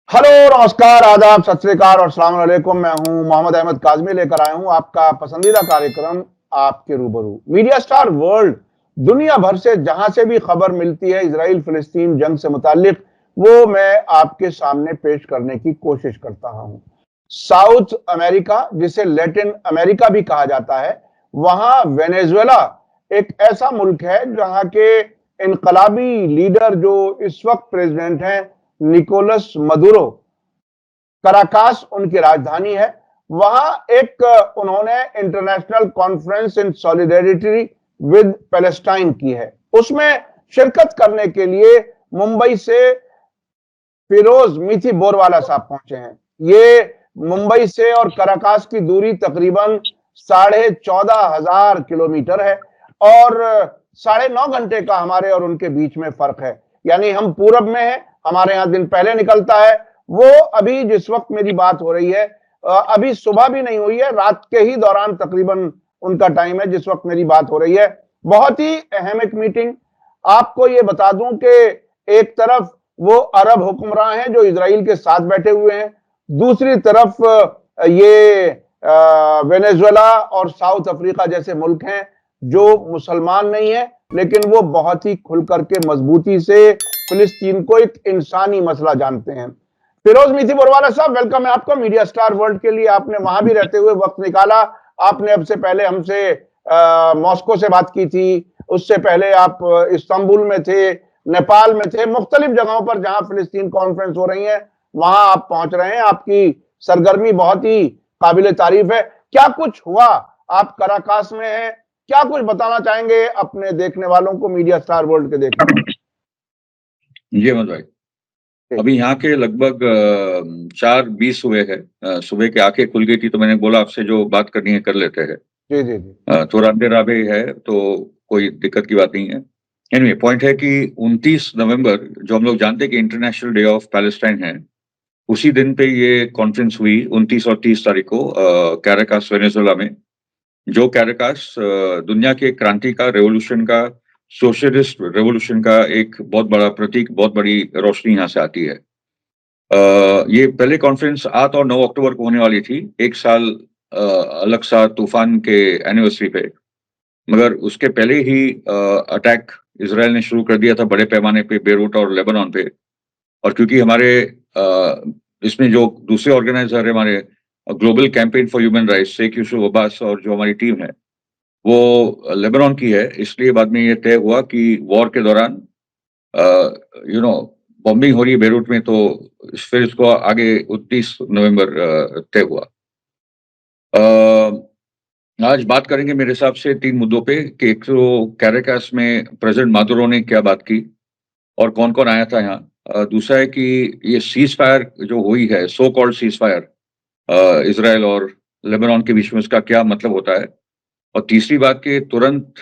Hello, नमस्कार, आदाब, सत श्री अकाल और अस्सलाम वालेकुम। मैं हूं मोहम्मद अहमद काज़मी, लेकर आया हूं आपका पसंदीदा कार्यक्रम आपके रूबरू। मीडिया स्टार वर्ल्ड, दुनिया भर से जहां से भी खबर मिलती है इजराइल फिलिस्तीन जंग से मुतालिक, वो मैं आपके सामने पेश करने की कोशिश करता हूं। साउथ अमेरिका, जिसे लैटिन अमेरिका भी कहा जाता है, वहां वेनेजुएला एक ऐसा मुल्क है जहां के इनकलाबी लीडर जो इस वक्त प्रेसिडेंट हैं, निकोलस मदुरो, कराकास उनकी राजधानी है। वहां एक उन्होंने international conference in solidarity with Palestine की है। उसमें शिरकत करने के लिए मुंबई से फिरोज मीठी बोरवाला साहब पहुंचे हैं। ये मुंबई से और कराकास की दूरी तकरीबन 14,500 किलोमीटर है और 9.5 घंटे का हमारे और उनके बीच में फर्क है। यानी हम पूरब में हैं, हमारे यहां दिन पहले निकलता है। वो अभी जिस वक्त मेरी बात हो रही है, अभी सुबह भी नहीं हुई है, रात के ही दौरान तकरीबन उनका टाइम है जिस वक्त मेरी बात हो रही है। बहुत ही अहम एक मीटिंग। आपको ये बता दूं कि एक तरफ वो अरब हुक्मरां हैं जो इजराइल के साथ बैठे हुए हैं, दूसरी तरफ ये वेनेजुएला और साउथ अफ्रीका जैसे मुल्क हैं जो मुसलमान नहीं है, लेकिन वो बहुत ही खुल करके मजबूती से फिलिस्तीन को एक इंसानी मसला जानते हैं। फिरोज मीठी बोरवाला साहब, वेलकम है आपको मीडिया स्टार वर्ल्ड के लिए। आपने वहां भी रहते हुए वक्त निकाला। आपने अब से पहले हमसे मॉस्को से बात की थी, उससे पहले आप इस्तांबुल में थे, नेपाल में थे, मुख्तलिफ जगहों पर जहां फिलिस्तीन कॉन्फ्रेंस हो रही है वहां आप पहुंच रहे हैं। आपकी सरगर्मी बहुत ही काबिल तारीफ है। क्या कुछ हुआ? आप कराकास में हैं, क्या कुछ बताना चाहेंगे अपने देखने वालों को, मीडिया स्टार वर्ल्ड के देखने वालों जी अहमद भाई, को? अभी यहाँ के लगभग 4:20 हुए हैं। सुबह की आंखें खुल गई थी तो मैंने बोला आपसे जो बात करनी है कर लेते हैं। जी जी जी। थोड़ा अंधेरा भी है तो कोई दिक्कत की बात नहीं है। एनीवे पॉइंट है कि 29 नवंबर जो हम लोग जानते हैं कि इंटरनेशनल डे ऑफ पैलेस्टाइन है, उसी दिन पे ये कॉन्फ्रेंस हुई 29 और 30 तारीख को कैराकास वेनेजुएला में। जो कैराकास दुनिया के क्रांति का, रेवोल्यूशन का, सोशलिस्ट रेवोल्यूशन का एक बहुत बड़ा प्रतीक, बहुत बड़ी रोशनी यहाँ से आती है। ये पहले कॉन्फ्रेंस 8 और 9 अक्टूबर को होने वाली थी, एक साल अलग सा तूफान के एनिवर्सरी पे। मगर उसके पहले ही अटैक इसराइल ने शुरू कर दिया था बड़े पैमाने पे बेरूट और लेबनान पे। और क्योंकि हमारे इसमें जो दूसरे ऑर्गेनाइजर है हमारे global campaign for human rights, Sheikh Yusuf Abbas, और जो हमारी टीम है वो लेबनान की है, इसलिए बाद में ये तय हुआ कि वॉर के दौरान यू नो बॉम्बिंग हो रही है बेरूट में, तो फिर इसको आगे 29 नवंबर तय हुआ। आज बात करेंगे मेरे हिसाब से 3 मुद्दों पे कि एक तो कैराकास में प्रेसिडेंट मादुरो ने क्या बात की और कौन-कौन आया था यहाँ। दूसरा है कि ये सीज़ फायर जो हुई है, so called seize fire Israel और लेबनान के बीच में, उसका क्या मतलब होता है। और तीसरी बात कि तुरंत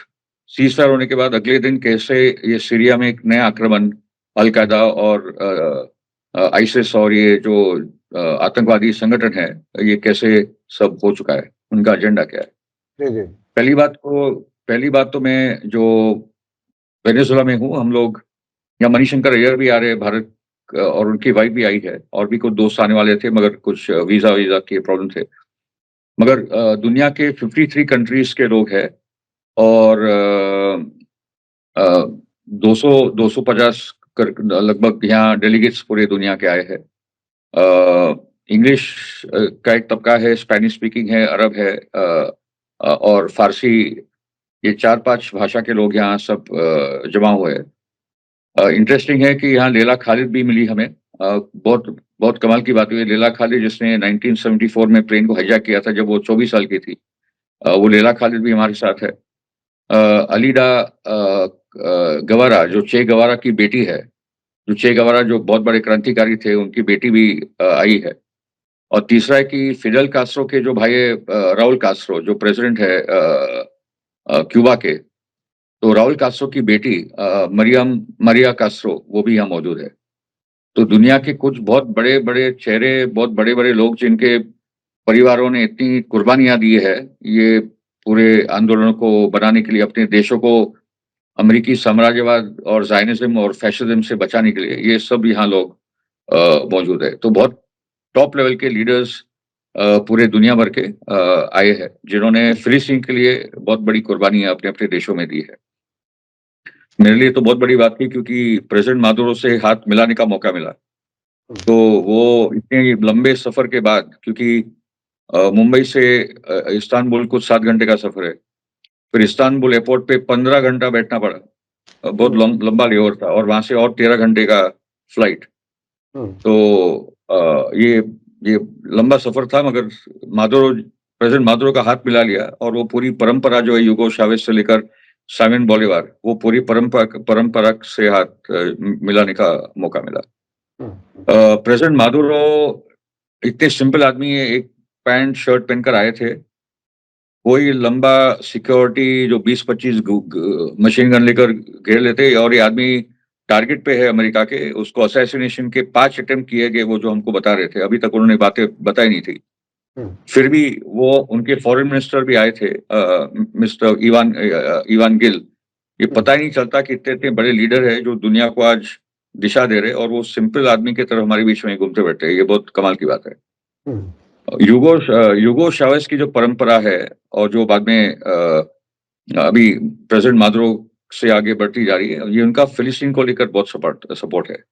सीज़ फायर होने के बाद अगले दिन कैसे ये सीरिया में एक नया आक्रमण अल-कायदा और आईसिस और ये जो आतंकवादी संगठन है, ये कैसे सब हो चुका है, उनका एजेंडा क्या है। जी जी। पहली बात तो मैं जो वेनेजुएला में हूँ, हम लोग यहाँ मणिशंकर अय्यर भी आ रहे हैं भारत, और उनकी वाइफ भी आई है और भी कुछ दोस्त आने वाले थे मगर कुछ वीज़ा के प्रॉब्लम थे। मगर दुनिया के 53 कंट्रीज़ के लोग हैं और 200 250 कर लगभग यहाँ डेलीगेट्स पूरे दुनिया के आए हैं। इंग्लिश का एक तबका है, स्पेनिश स्पीकिंग है, अरब है, और फ़ारसी, ये 4-5 भाषा के लोग यहाँ सब जमा हुए हैं। इंटरेस्टिंग है कि यहाँ लैला खालिद भी मिली हमें। बहुत बहुत कमाल की बात हुई है, लैला खालिद जिसने 1974 में प्लेन को हाईजैक किया था जब वो 24 साल की थी, वो लैला खालिद भी हमारे साथ है। अलीडा गवारा जो चे गवारा की बेटी है, जो चे गवारा जो बहुत बड़े क्रांतिकारी थे, उनकी बेटी भी आई है। और तीसरा है कि फिडेल कास्ट्रो के जो भाई है, राउल कास्ट्रो जो प्रेसिडेंट है क्यूबा के, तो राउल कास्ट्रो की बेटी मरिया कास्ट्रो वो भी यहाँ मौजूद है। तो दुनिया के कुछ बहुत बड़े-बड़े चेहरे, बहुत बड़े-बड़े लोग जिनके परिवारों ने इतनी कुर्बानियाँ दी है, ये पूरे आंदोलनों को बनाने के लिए, अपने देशों को अमेरिकी साम्राज्यवाद और ज़ायनिज़्म और फ़ैशिज़्म से बचाने के लिए, ये सब यहाँ लोग मौजूद है। तो बहुत टॉप लेवल के लीडर्स पूरे दुनिया भर के आए हैं, जिन्होंने फिलिस्तीन के लिए बहुत बड़ी कुर्बानियां अपने अपने देशों में दी है। मेरे लिए तो बहुत बड़ी बात थी, क्योंकि प्रेसिडेंट मादुरो से हाथ मिलाने का मौका मिला। तो वो इतने लंबे सफर के बाद, क्योंकि मुंबई से इस्तांबुल कुछ 7 घंटे का सफर है, फिर इस्तांबुल एयरपोर्ट पे 15 घंटा बैठना पड़ा। बहुत लंबा लेओवर था, और वहां से और 13 घंटे का फ्लाइट। तो ये लंबा सफर था, मगर प्रेसिडेंट मादुरो का हाथ मिला लिया, और वो पूरी परंपरा जो है यूगो चावेज से लेकर साइमन बोलीवार, वो पूरी परंपरा से हाथ मिलाने का मौका मिला। प्रेसिडेंट मादुरो इतने सिंपल आदमी है, एक पैंट शर्ट पहनकर आए थे। कोई लंबा सिक्योरिटी जो 20-25 मशीन गन लेकर घेर लेते, और ये आदमी टारगेट पे है अमेरिका के। उसको असैसिनेशन के 5 अटेम्प्ट किए गए, वो जो हमको बता रहे थे। अभी तक उन्होंने बातें बताई नहीं थी। फिर भी वो, उनके फॉरेन मिनिस्टर भी आए थे, मिस्टर इवान गिल। ये पता ही नहीं चलता कि इतने इतने बड़े लीडर है जो दुनिया को आज दिशा दे रहे, और वो सिंपल आदमी की तरह हमारे बीच में घूमते बैठे हैं। ये बहुत कमाल की बात है। यूगो चावेज की जो परंपरा है, और जो बाद में अभी प्रेसिडेंट मादुरो से आगे बढ़ती जा रही है, ये उनका फिलिस्तीन को लेकर बहुत सपोर्ट है।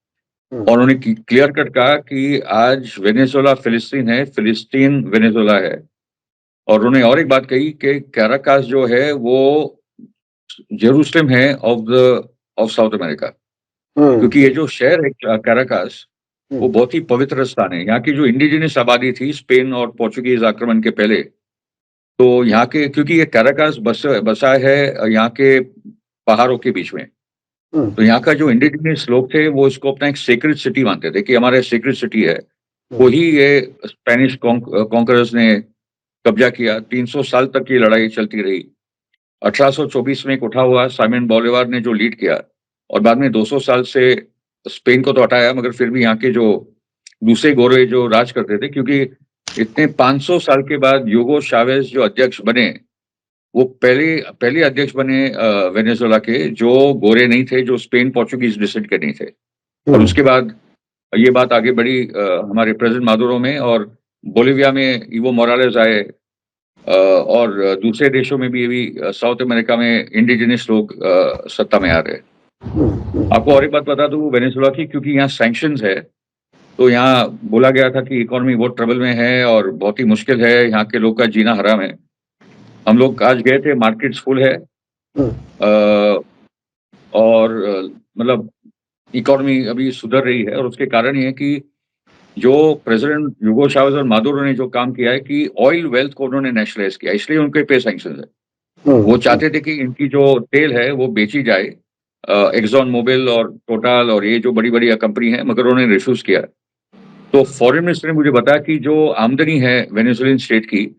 और उन्होंने क्लियर कट कहा कि आज वेनेजुएला फिलिस्तीन है, फिलिस्तीन वेनेजुएला है। और उन्होंने और एक बात कही कि कैराकास जो है वो जेरूसलम है ऑफ साउथ अमेरिका। क्योंकि ये जो शहर है कैराकास, वो बहुत ही पवित्र स्थान है। यहाँ की जो इंडिजिनस आबादी थी स्पेन और पोर्चुगीज आक्रमण के पहले, तो यहाँ के, क्योंकि ये कैराकास बसा है यहाँ के पहाड़ों के बीच में, तो यहाँ का जो इंडिजिनस लोग थे वो इसको अपना एक सीक्रेट सिटी मानते थे कि हमारा सीक्रेट सिटी है। वही ये स्पेनिश कॉन्करर्स ने कब्जा किया। 300 साल तक ये लड़ाई चलती रही। 1824 में एक उठा हुआ साइमन बोलीवार ने जो लीड किया, और बाद में 200 साल से स्पेन को तो हटाया, मगर फिर भी यहाँ के जो दूसरे गोरे जो राज करते थे, क्योंकि इतने 500 साल के बाद यूगो चावेज जो अध्यक्ष बने, वो पहले अध्यक्ष बने वेनेजुएला के, जो गोरे नहीं थे, जो स्पेन पोर्चुगीज डिसेंट के नहीं थे। और उसके बाद ये बात आगे बढ़ी हमारे प्रेसिडेंट मादुरो में, और बोलिविया में इवो मोरालेस आए, और दूसरे देशों में भी साउथ अमेरिका में इंडिजिनस लोग सत्ता में आ रहे हैं। आपको और एक बात बता दूं वेनेजुएला की, क्योंकि यहाँ सैंक्शंस है, तो यहाँ बोला गया था कि इकोनॉमी बहुत ट्रबल में है और बहुत ही मुश्किल है, यहाँ के लोग का जीना हराम है। हम लोग आज गए थे, मार्केट्स फुल है, और मतलब इकोनॉमी अभी सुधर रही है। और उसके कारण ये है कि जो प्रेसिडेंट यूगो चावेज और मादुरो ने जो काम किया है कि ऑयल वेल्थ को उन्होंने नेशनलाइज किया, इसलिए उनके पे सैंक्शन है। वो चाहते थे कि इनकी जो तेल है वो बेची जाए, एक्सॉन मोबिल और टोटल और ये जो बड़ी बड़ी कंपनी है, मगर उन्होंने रिफ्यूज किया। तो फॉरेन मिनिस्टर ने मुझे बताया कि जो आमदनी है वेनेजुएलियन स्टेट की,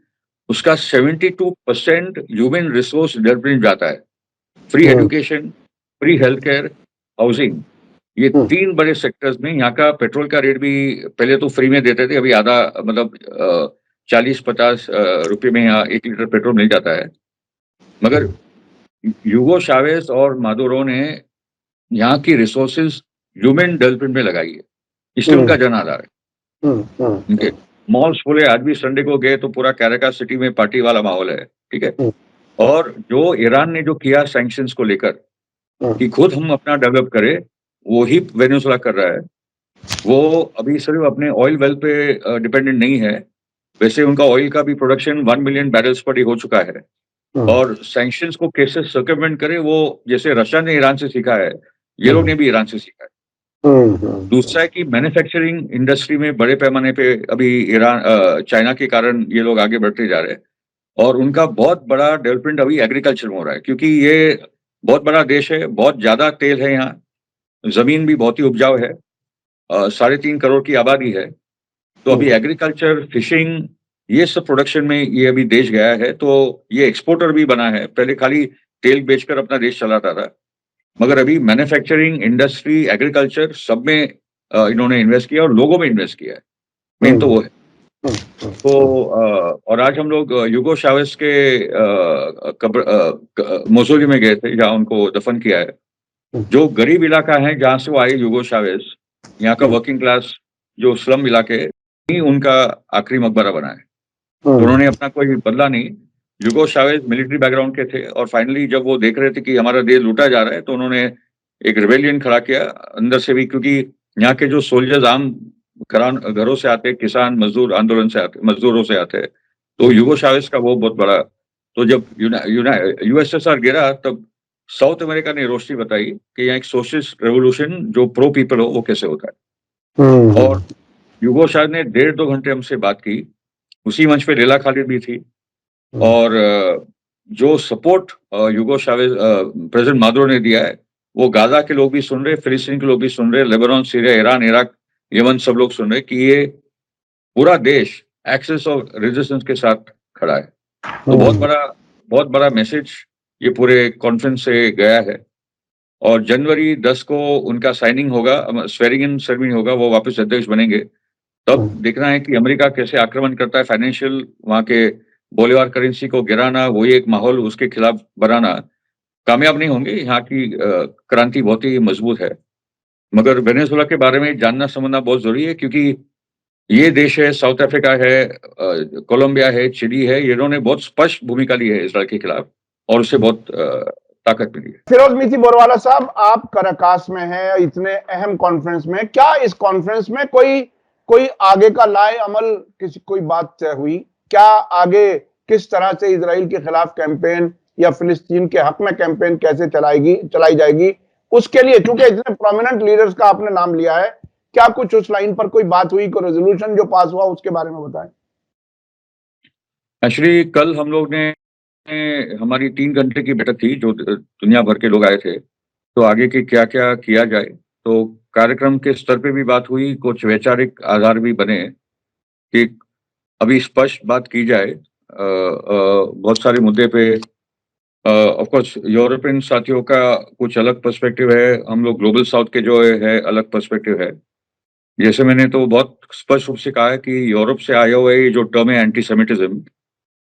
उसका 72% ह्यूमन रिसोर्स डेवलपमेंट जाता है। Free education, free health care, housing, ये 3 बड़े सेक्टर्स में। यहाँ का पेट्रोल का रेट भी पहले तो फ्री में देते थे, अभी आधा, मतलब 40-50 रुपये में यहाँ 1 लीटर पेट्रोल मिल जाता है। मगर यूगो चावेज और मादुरो ने यहाँ की रिसोर्सेज ह्यूमन डेवलपमेंट में लगाई है, इसलिए उनका जन आधार है। उनके मॉल्स खुले, आज भी संडे को गए तो पूरा कैराकास सिटी में पार्टी वाला माहौल है, ठीक है। और जो ईरान ने जो किया सैंक्शंस को लेकर कि खुद हम अपना डेवलप करें, वो ही वेनेजुएला कर रहा है। वो अभी सिर्फ अपने ऑयल वेल पे डिपेंडेंट नहीं है, वैसे उनका ऑयल का भी production 1 million barrels per day हो चुका है। और सैंक्शंस को कैसे सर्कमवेंट करे, वो जैसे रशिया ने ईरान से सीखा है, ये लोग ने भी ईरान से सीखा है। दूसरा है कि मैन्युफैक्चरिंग इंडस्ट्री में बड़े पैमाने पे अभी चाइना के कारण ये लोग आगे बढ़ते जा रहे हैं, और उनका बहुत बड़ा डेवलपमेंट अभी एग्रीकल्चर में हो रहा है, क्योंकि ये बहुत बड़ा देश है, बहुत ज्यादा तेल है यहाँ, जमीन भी बहुत ही उपजाऊ है, 3.5 करोड़ की आबादी है। तो अभी एग्रीकल्चर, फिशिंग, ये सब प्रोडक्शन में ये अभी देश गया है। तो ये एक्सपोर्टर भी बना है। पहले खाली तेल बेचकर अपना देश चलाता था, मगर अभी मैन्युफैक्चरिंग, इंडस्ट्री, एग्रीकल्चर सब में इन्होंने इन्वेस्ट किया, और लोगों में इन्वेस्ट किया है। मेन तो वो है। तो और आज हम लोग यूगो चावेज के मौजूदी में गए थे, जहाँ उनको दफन किया है। जो गरीब इलाका है जहाँ से वो आए यूगो चावेज, यहाँ का वर्किंग क्लास जो स्लम इलाके ही उनका आखिरी मकबरा बना है। तो उन्होंने अपना कोई बदला नहीं। ह्यूगो चावेज मिलिट्री बैकग्राउंड के थे और फाइनली जब वो देख रहे थे कि हमारा देश लूटा जा रहा है, तो उन्होंने एक रिबेलियन खड़ा किया अंदर से भी, क्योंकि यहाँ के जो सोल्जर्स आम घरों से आते, किसान मजदूर आंदोलन से आते, मजदूरों से आते, तो ह्यूगो चावेज का वो बहुत बड़ा। तो जब यूएसएसआर गिरा, तब साउथ अमेरिका ने रोशनी बताई कि यहाँ एक सोशलिस्ट रेवोल्यूशन जो प्रो पीपल हो वो कैसे होता है। और ह्यूगो चावेज ने 1.5-2 घंटे हमसे बात की। उसी मंच पे लेला खालिद भी थी। और जो सपोर्ट ह्यूगो चावेज प्रेसिडेंट मादुरो ने दिया है, वो गाजा के लोग भी सुन रहे, फिलिस्तीन के लोग भी सुन रहे, Lebanon, Syria, Iran, Iraq, Yemen, सब लोग सुन रहे कि ये पूरा देश एक्सेस ऑफ रेजिस्टेंस के साथ खड़ा है। तो बहुत बड़ा मैसेज ये पूरे कॉन्फ्रेंस से गया है। और जनवरी 10 को उनका साइनिंग होगा, स्वेरिंग इन सेरेमनी होगा, वो वापस अध्यक्ष बनेंगे। तब देखना है कि अमेरिका कैसे आक्रमण करता है, फाइनेंशियल वहां के बोलीवार करेंसी को गिराना, वही एक माहौल उसके खिलाफ बनाना। कामयाब नहीं होंगे। यहाँ की क्रांति बहुत ही मजबूत है। मगर वेनेजुएला के बारे में जानना समझना बहुत जरूरी है, क्योंकि ये देश है, साउथ अफ्रीका है, कोलंबिया है, चिली है, इन्होंने बहुत स्पष्ट भूमिका ली है इजराइल के खिलाफ और उससे बहुत ताकत मिली है। फिरोज मीठी बोरवाला साहब, आप कराकास में हैं इतने अहम कॉन्फ्रेंस में, क्या इस कॉन्फ्रेंस में कोई आगे का लाए अमल, कोई बात तय हुई क्या? आगे किस तरह से इजराइल के खिलाफ कैंपेन या फिलिस्तीन के हक में कैंपेन कैसे चलाई जाएगी, उसके लिए चूंकि इतने प्रोमिनेंट लीडर्स का आपने नाम लिया है, क्या कुछ उस लाइन पर कोई बात हुई, कोई रेजोल्यूशन जो पास हुआ उसके बारे में बताएं। एक्चुअली कल हम लोग ने हमारी 3 घंटे की बैठक थी, जो दुनिया भर के लोग आए थे। तो आगे के क्या क्या किया जाए, तो कार्यक्रम के स्तर पे भी बात हुई, कुछ वैचारिक आधार भी बने कि अभी स्पष्ट बात की जाए बहुत सारे मुद्दे पे। ऑफ कोर्स यूरोपियन साथियों का कुछ अलग पर्सपेक्टिव है, हम लोग ग्लोबल साउथ के जो है अलग पर्सपेक्टिव है। जैसे मैंने तो बहुत स्पष्ट रूप से कहा है कि यूरोप से आया हुआ ये जो टर्म है एंटीसेमिटिज्म,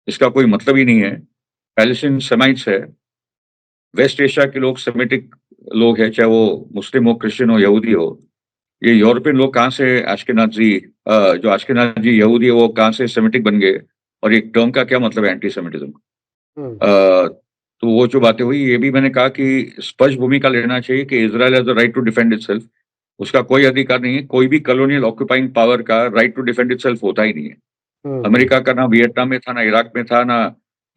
इसका कोई मतलब ही नहीं है। पैलेस्टीन सेमाइट्स है, वेस्ट एशिया के लोग सेमेटिक लोग हैं, चाहे वो मुस्लिम हो, क्रिश्चियन हो, यहूदी हो। ये यूरोपियन लोग कहाँ से आश्केनाजी, जो आश्केनाजी यहूदी है वो कहाँ से सेमेटिक बन गए, और एक टर्म का क्या मतलब है एंटीसेमिटिज्म। तो वो जो बातें हुई, ये भी मैंने कहा कि स्पष्ट भूमिका लेना चाहिए कि Israel has the right to defend itself. उसका कोई अधिकार नहीं है, कोई भी कॉलोनियल ऑक्यूपाइंग पावर का राइट टू डिफेंड इटसेल्फ होता ही नहीं है। अमेरिका का ना वियतनाम में था, ना इराक में था, ना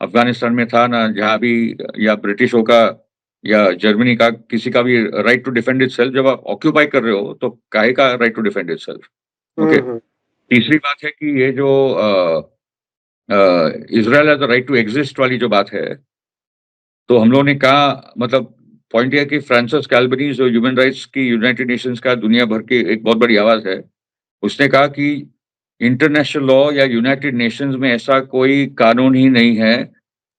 अफगानिस्तान में था, ना जहां भी, या ब्रिटिशों का या जर्मनी का, किसी का भी राइट टू डिफेंड इटसेल्फ। जब आप ऑक्यूपाई कर रहे हो तो काहे का right to defend itself. Okay. तीसरी बात है कि ये जो Israel has the right to exist वाली जो बात है, तो हम लोगों ने कहा, मतलब पॉइंट यह कि फ्रांसिस कैल्बनी जो ह्यूमन राइट्स की यूनाइटेड नेशंस का दुनिया भर की एक बहुत बड़ी आवाज है, उसने कहा कि इंटरनेशनल लॉ या यूनाइटेड नेशंस में ऐसा कोई कानून ही नहीं है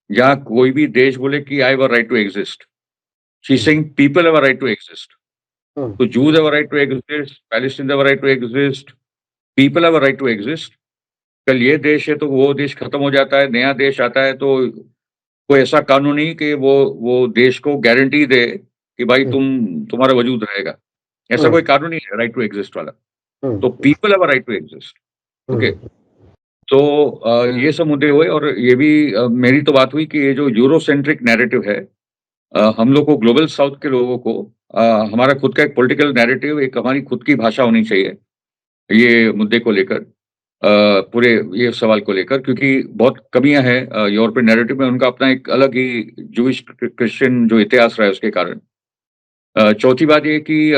जहां कोई भी देश बोले कि I have a right to exist. She is saying people have a right to exist. तो Jews have a right to exist, Palestine have a right to exist, people have a right to exist. कल ये देश है तो वो देश खत्म हो जाता है, नया देश आता है, तो कोई ऐसा कानून नहीं कि वो देश को गारंटी दे कि भाई तुम्हारा वजूद रहेगा। ऐसा कोई कानून नहीं है राइट टू एग्जिस्ट वाला। तो people have a right to exist. Okay. तो ये सब मुद्दे हुए, और ये भी मेरी तो बात हुई कि ये जो यूरोसेंट्रिक नैरेटिव है, हम लोग को, ग्लोबल साउथ के लोगों को, हमारा खुद का एक पॉलिटिकल नैरेटिव, एक हमारी खुद की भाषा होनी चाहिए ये मुद्दे को लेकर, पूरे ये सवाल को लेकर, क्योंकि बहुत कमियां हैं यूरोपियन नैरेटिव में। उनका अपना एक अलग ही जूइश क्रिश्चियन जो इतिहास रहा है उसके कारण। चौथी बात ये कि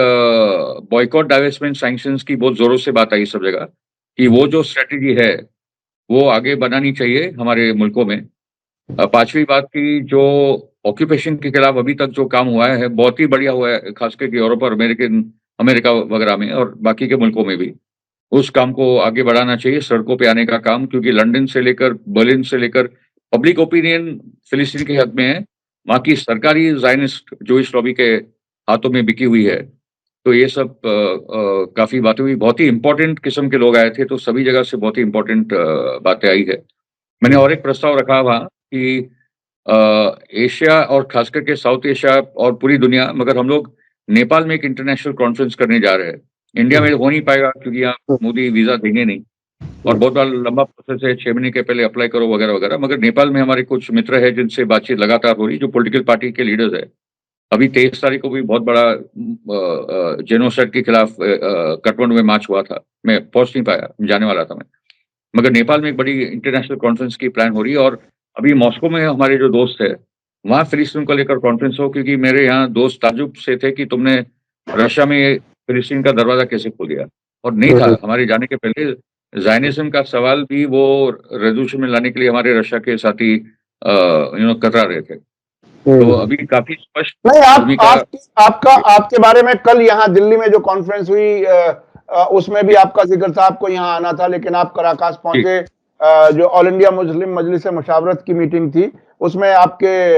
बॉयकॉट, डाइवेस्टमेंट, सैंक्शंस की बहुत जोरों से बात आई सब जगह कि वो जो स्ट्रेटेजी है वो आगे बनानी चाहिए हमारे मुल्कों में। पांचवी बात की जो ऑक्यूपेशन के खिलाफ अभी तक जो काम हुआ है बहुत ही बढ़िया हुआ है, खासकर यूरोप और अमेरिका वगैरह में और बाकी के मुल्कों में भी। उस काम को आगे बढ़ाना चाहिए, सड़कों पे आने का काम, क्योंकि लंदन से लेकर बर्लिन से लेकर पब्लिक ओपिनियन फिलिस्तीन के हक में है। वहाँ की सरकारी ज़ायनिस्ट जोइश लॉबी के हाथों में बिकी हुई है। तो ये सब काफी बातें हुई, बहुत ही इंपॉर्टेंट किस्म के लोग आए थे, तो सभी जगह से बहुत ही इंपॉर्टेंट बातें आई है। मैंने और एक प्रस्ताव रखा वहाँ कि एशिया और खास करके साउथ एशिया और पूरी दुनिया, मगर हम लोग नेपाल में एक इंटरनेशनल कॉन्फ्रेंस करने जा रहे हैं इंडिया में हो नहीं पाएगा क्योंकि यहाँ मोदी वीजा देंगे नहीं, और बहुत बड़ा लंबा प्रोसेस है, 6 महीने के पहले अप्लाई करो वगैरह वगैरह। मगर नेपाल में हमारे कुछ मित्र है जिनसे बातचीत लगातार हो रही, जो पॉलिटिकल पार्टी के लीडर्स है। अभी 23 तारीख को भी बहुत बड़ा जेनोसाइड के खिलाफ काठमांडू में मार्च हुआ था, मैं पहुंच नहीं पाया, जाने वाला था मैं। मगर नेपाल में एक बड़ी इंटरनेशनल कॉन्फ्रेंस की प्लान हो रही है, और अभी मॉस्को में हमारे जो दोस्त है वहाँ फिलिस्तीन को लेकर कॉन्फ्रेंस हो, क्योंकि मेरे यहाँ दोस्त ताजुब से थे कि तुमने रशिया में फिलिस्तीन का दरवाजा कैसे खोल दिया, और नहीं था। हमारे जाने के पहले ज़ायनिज़्म का सवाल भी वो रेजोल्यूशन में लाने के लिए हमारे रशिया के साथी कतरा रहे थे। तो अभी काफी स्पष्ट नहीं, भूमिका आपके बारे में कल यहाँ दिल्ली में जो कॉन्फ्रेंस हुई उसमें भी आपका जिक्र था, आपको यहाँ आना था, लेकिन आप कराकास पहुंचे। जो ऑल इंडिया मुस्लिम मजलिस मुशावरत की मीटिंग थी उसमें आपके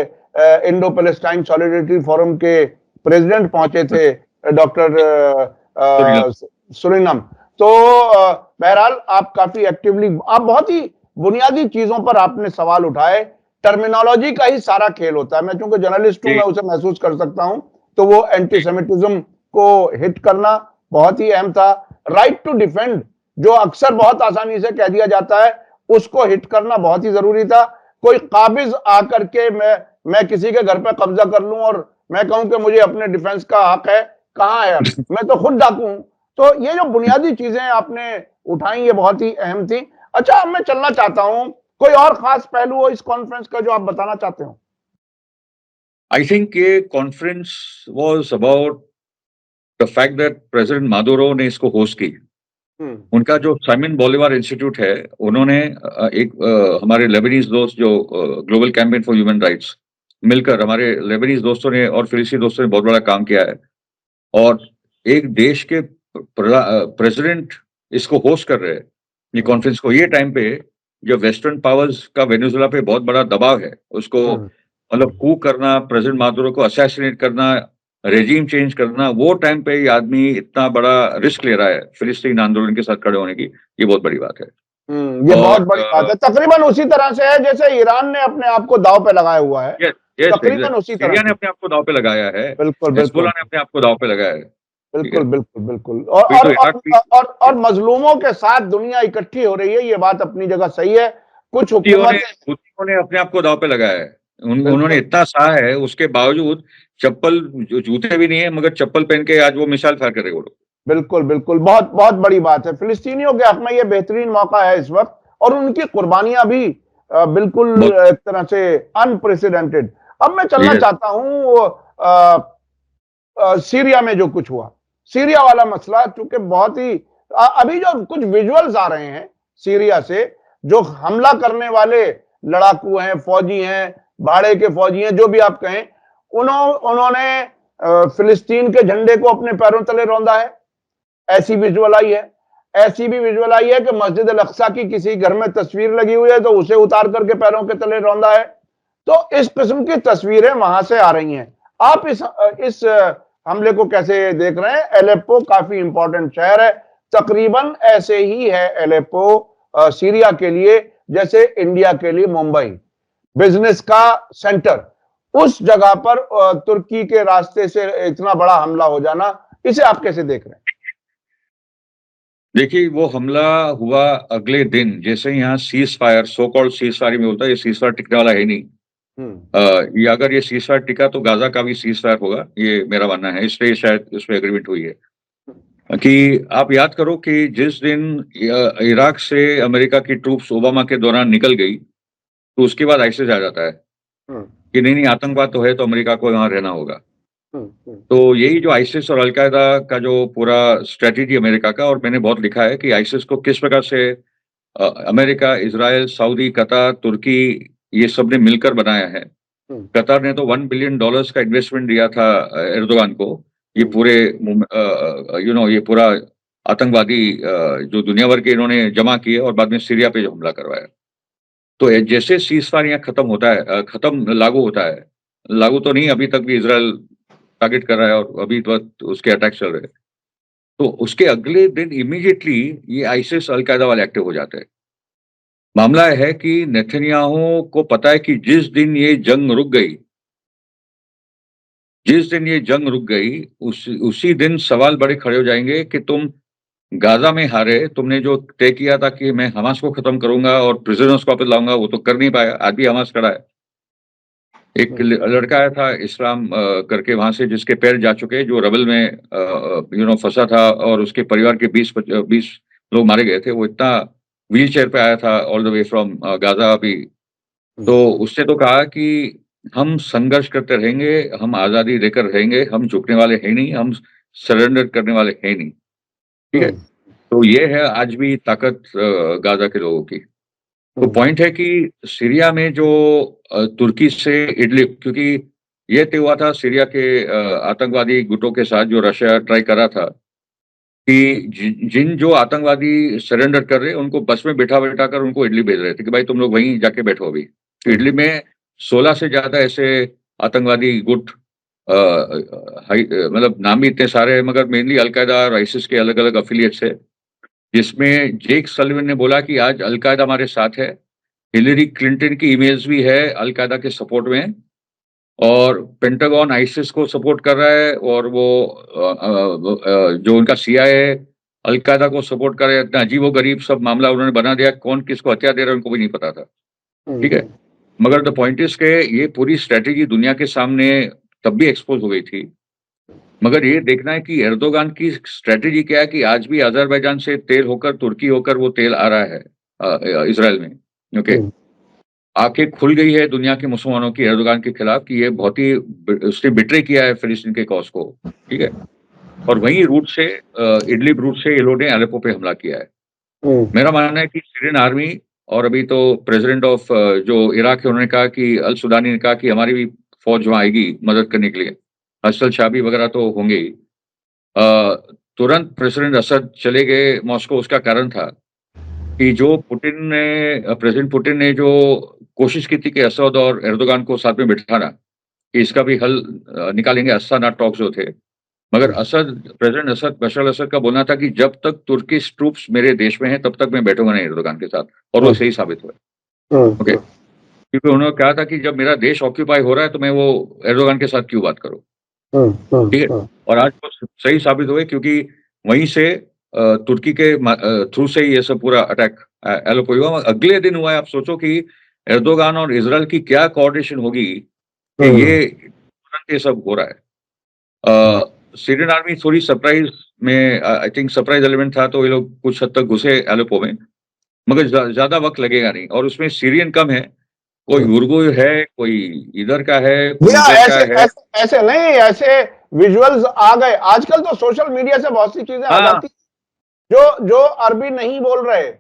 इंडो पैलेस्टाइन सॉलिडरिटी फोरम के प्रेसिडेंट पहुंचे थे, डॉक्टर सुरीनम। तो बहरहाल आप काफी एक्टिवली, आप बहुत ही बुनियादी चीजों पर आपने सवाल उठाए। टर्मिनोलॉजी का ही सारा खेल होता है। मैं चूंकि जर्नलिस्ट हूं, मैं उसे महसूस कर सकता हूं। तो वो एंटीसेमिटिज्म को हिट करना बहुत ही अहम था। राइट टू डिफेंड, जो अक्सर बहुत आसानी से कह दिया जाता है, उसको हिट करना बहुत ही जरूरी था। कोई काबिज आकर के मैं किसी के घर पे कब्जा कर लूं और मैं कहूं कि मुझे अपने डिफेंस का हक है, कहां है? मैं तो खुद डाकू हूं। तो ये जो बुनियादी चीजें आपने उठाई, ये बहुत ही अहम थी। अच्छा, अब मैं चलना चाहता हूं, कोई और खास पहलू हो इस कॉन्फ्रेंस का जो आप बताना चाहते हो? आई थिंक ये conference was about the fact that president Maduro ने इसको होस्ट की। उनका जो साइमन बोलिवार इंस्टीट्यूट है, उन्होंने हमारे लेबनीज दोस्त जो global campaign for human rights मिलकर, हमारे लेबनीज दोस्तों ने और फिलिस्तीनी दोस्तों ने बहुत बड़ा काम किया है। और एक देश के प्रेसिडेंट इसको होस्ट कर रहे हैं ये कॉन्फ्रेंस को, ये टाइम पे जब वेस्टर्न पावर्स का वेनेजुएला पे बहुत बड़ा दबाव है, उसको मतलब कू करना, प्रेसिडेंट मादुरो को असैसिनेट करना, रेजिम चेंज करना, वो टाइम पे ये आदमी इतना बड़ा रिस्क ले रहा है फिलिस्तीन आंदोलन के साथ खड़े होने की, ये बहुत बड़ी बात है। ये बहुत बड़ी बात है। तकरीबन उसी तरह से है जैसे ईरान ने अपने आप को दांव पे लगाया हुआ है। तकरीबन उसी तरह सीरिया ने अपने आप को दांव पे लगाया है, बिल्कुल हिजबुल्लाह ने अपने आप को दांव पे लगाया है। बिल्कुल बिल्कुल बिल्कुल। और मजलूमों के साथ दुनिया इकट्ठी हो रही है, ये बात अपनी जगह सही है। कुछ हुकूमतों ने अपने आप को दांव पे लगाया है। उन्होंने इतना सहा है, उसके बावजूद चप्पल, जूते भी नहीं है, मगर चप्पल पहन के आज वो मिसाल फायर कर रहे वो लोग। बिल्कुल बिल्कुल, बहुत बहुत बड़ी बात है। फिलिस्तीनियों के हक में ये बेहतरीन मौका है इस वक्त, और उनकी कुर्बानियां भी बिल्कुल एक तरह से अनप्रेसिडेंटेड। अब मैं चलना चाहता हूं सीरिया में जो कुछ हुआ, सीरिया वाला मसला, क्योंकि बहुत ही अभी जो कुछ विजुअल्स आ रहे हैं सीरिया से, जो हमला करने वाले लड़ाकू हैं, फौजी हैं, भाड़े के फौजी हैं, जो भी आप कहें, उन्होंने फिलिस्तीन के झंडे को अपने पैरों तले रौंदा है। ऐसी विजुअल आई है। ऐसी भी विजुअल आई है कि मस्जिद अल अक्सा की किसी घर में तस्वीर लगी हुई है तो उसे उतार करके पैरों के तले रौंदा है। तो इस किस्म की तस्वीरें वहां से आ रही हैं। आप इस हमले को कैसे देख रहे हैं? एलेप्पो काफी इंपॉर्टेंट शहर है, तकरीबन ऐसे ही है एलेप्पो सीरिया के लिए जैसे इंडिया के लिए मुंबई, बिजनेस का सेंटर। उस जगह पर तुर्की के रास्ते से इतना बड़ा हमला हो जाना, इसे आप कैसे देख रहे हैं? देखिए, वो हमला हुआ अगले दिन, जैसे यहाँ cease fire, so called cease fire में बोलता है, ये सीज फायर टिकने वाला है नहीं। ये अगर ये सीज फायर टिका तो गाजा का भी सीज फायर होगा, ये मेरा मानना है। इसलिए शायद उसमें एग्रीमेंट हुई है कि आप याद करो कि जिस दिन इराक से अमेरिका की ट्रूप्स ओबामा के दौरान निकल गई, तो उसके बाद आईसिस आ जाता है कि नहीं, आतंकवाद तो है, तो अमेरिका को वहां रहना होगा। तो यही जो आईसिस और अलकायदा का जो पूरा स्ट्रेटेजी अमेरिका का, और मैंने बहुत लिखा है कि आईसिस को किस प्रकार से अमेरिका, इजराइल, सऊदी, कतर, तुर्की, ये सब ने मिलकर बनाया है। कतर ने तो $1 बिलियन का इन्वेस्टमेंट दिया था एर्दोगान को, ये पूरे ये पूरा आतंकवादी जो दुनिया भर के इन्होंने जमा किए, और बाद में सीरिया पे जो हमला करवाया। तो जैसे सीज फायर यहाँ खत्म होता है, लागू होता है, लागू तो नहीं, अभी तक भी इजराइल टारगेट कर रहा है और अभी तो उसके अटैक चल रहे हैं। तो उसके अगले दिन इमीडिएटली ये आईसिस, अलकायदा वाले एक्टिव हो जाते हैं। मामला है कि नेतन्याहू को पता है कि जिस दिन ये जंग रुक गई, जिस दिन ये जंग रुक गई उसी दिन सवाल बड़े खड़े हो जाएंगे कि तुम गाजा में हारे, तुमने जो तय किया था कि मैं हमास को खत्म करूंगा और प्रिजनर्स को वापस लाऊंगा, वो तो कर नहीं पाया। आज भी हमास खड़ा है। एक लड़का आया था इस्लाम करके वहां से, जिसके पैर जा चुके, जो रबल में फंसा था और उसके परिवार के 20 लोग मारे गए थे। वो इतना व्हील चेयर पे आया था all the way from Gaza अभी। तो उसने तो कहा कि हम संघर्ष करते रहेंगे, हम आजादी लेकर रहेंगे, हम झुकने वाले हैं नहीं, हम सरेंडर करने वाले हैं नहीं। ठीक है। तो ये है आज भी ताकत गाजा के लोगों की। तो पॉइंट है कि सीरिया में जो तुर्की से इडलिब, क्योंकि ये तय हुआ था सीरिया के आतंकवादी गुटों के साथ, जो रशिया ट्राई कर रहा था कि जिन जो आतंकवादी सरेंडर कर रहे हैं उनको बस में बैठा कर उनको इडली भेज रहे थे कि भाई तुम लोग वहीं जाके बैठो अभी। तो इडली में 16 से ज्यादा ऐसे आतंकवादी गुट, मतलब नाम भी इतने सारे हैं, मगर मेनली अलकायदा और आईसिस के अलग अलग अफिलिएट्स है, जिसमें जेक सलिवन ने बोला कि आज अलकायदा हमारे साथ है। हिलरी क्लिंटन की ईमेल्स भी है अलकायदा के सपोर्ट में, और पेंटागन आईसिस को सपोर्ट कर रहा है, और वो जो उनका सीआईए अलकायदा को सपोर्ट कर रहा है। इतना अजीबोगरीब सब मामला उन्होंने बना दिया, कौन किसको हत्या दे रहा है उनको भी नहीं पता था। ठीक है। मगर द पॉइंट इज के ये पूरी स्ट्रेटेजी दुनिया के सामने तब भी एक्सपोज हो गई थी। मगर ये देखना है कि एर्दोगान की स्ट्रेटेजी क्या है कि आज भी अजरबैजान से तेल होकर, तुर्की होकर वो तेल आ रहा है इजराइल में। ओके। आंखें खुल गई है दुनिया के मुसलमानों की एर्दोगान के खिलाफ कि ये बहुत ही उसने बिट्रे किया है फिलिस्तीन के कॉज को। ठीक है। और वही रूट से, इडलिब रूट से ये लोगों ने अलेप्पो पे हमला किया है। मेरा मानना है कि सीरियन आर्मी, और अभी तो प्रेसिडेंट ऑफ जो इराक है उन्होंने कहा कि अल सुदानी ने कहा कि हमारी भी फौज वहां आएगी मदद करने के लिए, असल शाबी वगैरह तो होंगे ही। तुरंत प्रेसिडेंट असद चले गए मॉस्को। उसका कारण था कि जो प्रेसिडेंट पुतिन ने जो कोशिश की थी कि असद और एर्दोगान को साथ में बिठाना, कि इसका भी हल निकालेंगे, अस्ताना टॉक्स जो थे। मगर प्रेसिडेंट असद, बशर अल असद का बोलना था कि जब तक तुर्किश ट्रूप्स मेरे देश में हैं तब तक मैं बैठूंगा नहीं एर्दोगान के साथ, और वो सही साबित हुआ। ओके। क्योंकि उन्होंने कहा था कि जब मेरा देश ऑक्यूपाई हो रहा है तो मैं वो एर्दोगान के साथ क्यों बात करूं। ठीक है। और आज वो सही साबित हुए, क्योंकि वहीं से तुर्की के थ्रू से ही ये सब पूरा अटैक एलेप्पो हुआ। अगले दिन हुआ है। आप सोचो कि एर्दोगान और इजराइल की क्या कोऑर्डिनेशन होगी कि ये तुरंत ये सब हो रहा है। सीरियन आर्मी थोड़ी सरप्राइज में, आई थिंक सरप्राइज एलिमेंट था, तो ये लोग कुछ हद तक घुसे एलेप्पो में, मगर ज्यादा वक्त लगेगा नहीं। और उसमें सीरियन कम है, कोई उर्दू है, कोई इधर का है, कोई भैया उधर का ऐसे है। ऐसे नहीं, ऐसे विजुअल्स आ गए आजकल तो सोशल मीडिया से बहुत सी चीजें आ जाती, जो जो अरबी नहीं बोल रहे,